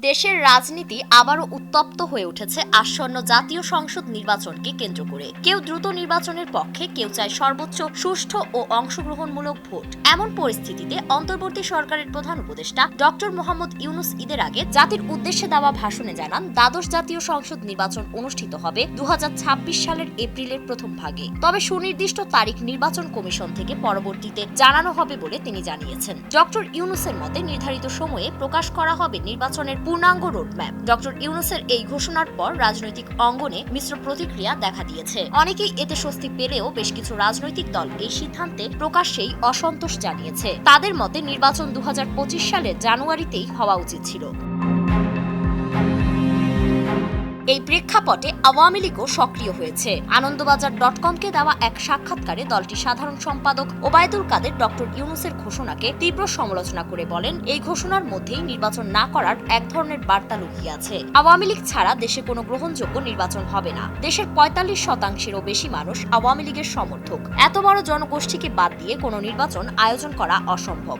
দেশের রাজনীতি আবারও উত্তপ্ত হয়ে উঠেছে আসন্ন জাতীয় সংসদ নির্বাচনকে কেন্দ্র করে। কেউ দ্রুত নির্বাচনের পক্ষে, কেউ চায় সর্বোচ্চ সুষ্ঠু ও অংশগ্রহণমূলক ভোট। এমন পরিস্থিতিতে অন্তর্বর্তী সরকারের প্রধান উপদেষ্টা ডক্টর মোহাম্মদ ইউনূস ঈদের আগে জাতির উদ্দেশ্যে দেওয়া ভাষণে জানান, দ্বাদশ জাতীয় সংসদ নির্বাচন অনুষ্ঠিত হবে 2026 সালের এপ্রিলের প্রথম ভাগে। তবে সুনির্দিষ্ট তারিখ নির্বাচন কমিশন থেকে পরবর্তীতে জানানো হবে বলে তিনি জানিয়েছেন। ডক্টর ইউনূসের মতে নির্ধারিত সময়ে প্রকাশ করা হবে নির্বাচনের পূর্ণাঙ্গ রোডম্যাপ। ডক্টর ইউনূসের এই ঘোষণার পর রাজনৈতিক অঙ্গনে মিশ্র প্রতিক্রিয়া দেখা দিয়েছে। অনেকেই এতে স্বস্তি পেলেও বেশ কিছু রাজনৈতিক দল এই সিদ্ধান্তে প্রকাশ্যেই অসন্তোষ জানিয়েছে। তাদের মতে নির্বাচন 2025 সালের জানুয়ারিতেই হওয়া উচিত ছিল। এই প্রেক্ষাপটে আওয়ামী লীগও সক্রিয় হয়েছে। আনন্দবাজার.কমকে দেওয়া এক সাক্ষাৎকারে দলটির সাধারণ সম্পাদক ওবায়দুল কাদের ডক্টর ইউনূসের ঘোষণাকে তীব্র সমালোচনা করে বলেন, এই ঘোষণার মধ্যেই নির্বাচন না করার এক ধরনের বার্তা লুকিয়ে আছে। আওয়ামী লীগ ছাড়া দেশে কোনো গ্রহণযোগ্য নির্বাচন হবে না। দেশের 45%-এরও বেশি মানুষ আওয়ামী লীগের সমর্থক। এত বড় জনগোষ্ঠীকে বাদ দিয়ে কোনো নির্বাচন আয়োজন করা অসম্ভব।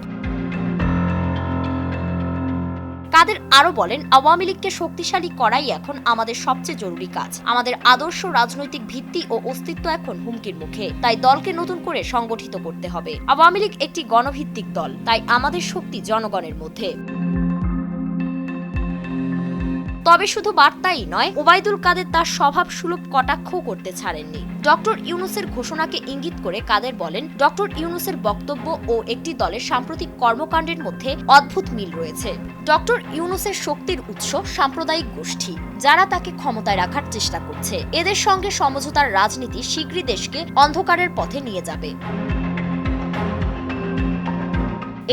কাদের আরো বলেন, আওয়ামী লীগকে শক্তিশালী করাই এখন আমাদের সবচেয়ে জরুরি কাজ। আমাদের আদর্শ রাজনৈতিক ভিত্তি ও অস্তিত্ব এখন হুমকির মুখে, তাই দলকে নতুন করে সংগঠিত করতে হবে। আওয়ামী লীগ একটি গণভিত্তিক দল, তাই আমাদের শক্তি জনগণের মধ্যে। তবে শুধু বার্তাই নয়, ওবায়দুল কাদের তার স্বভাব সুলভ কটাক্ষও করতে ছাড়েননি। ডক্টর ইউনূসের ঘোষণাকে ইঙ্গিত করে কাদের বলেন, ডক্টর ইউনূসের বক্তব্য ও একটি দলের সাম্প্রতিক কর্মকাণ্ডের মধ্যে অদ্ভুত মিল রয়েছে। ডক্টর ইউনূসের শক্তির উৎস সাম্প্রদায়িক গোষ্ঠী, যারা তাকে ক্ষমতায় রাখার চেষ্টা করছে। এদের সঙ্গে সমঝোতার রাজনীতি শীঘ্রই দেশকে অন্ধকারের পথে নিয়ে যাবে।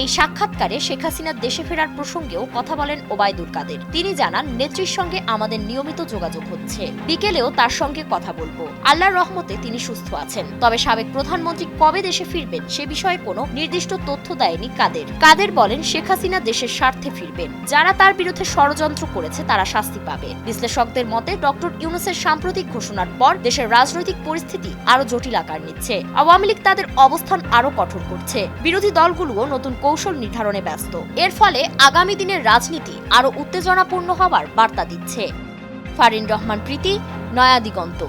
এই সাক্ষাৎকারে শেখ হাসিনার দেশে ফেরার প্রসঙ্গেও কথা বলেন ওবায়দুল কাদের। তিনি জানান, নেত্রীর সঙ্গে আমাদের নিয়মিত যোগাযোগ হচ্ছে। বিকেলেও তার সঙ্গে কথা বলবো। আল্লাহর রহমতে তিনি সুস্থ আছেন। তবে সাবেক প্রধানমন্ত্রী কবে দেশে ফিরবেন সে বিষয়ে কোনো নির্দিষ্ট তথ্য দেয়নি কাদের। কাদের বলেন, শেখ হাসিনা দেশের স্বার্থে ফিরবেন। যারা তার বিরুদ্ধে ষড়যন্ত্র করেছে তারা শাস্তি পাবে। বিশ্লেষকদের মতে ডক্টর ইউনূসের সাম্প্রতিক ঘোষণার পর দেশের রাজনৈতিক পরিস্থিতি আরো জটিল আকার নিচ্ছে। আওয়ামী লীগ তাদের অবস্থান আরো কঠোর করছে। বিরোধী দলগুলোও নতুন কৌশল নির্ধারণে ব্যস্ত। এর ফলে আগামী দিনের রাজনীতি আরো উত্তেজনাপূর্ণ হওয়ার বার্তা দিচ্ছে। ফারিন রহমান প্রীতি, নয়া দিগন্ত।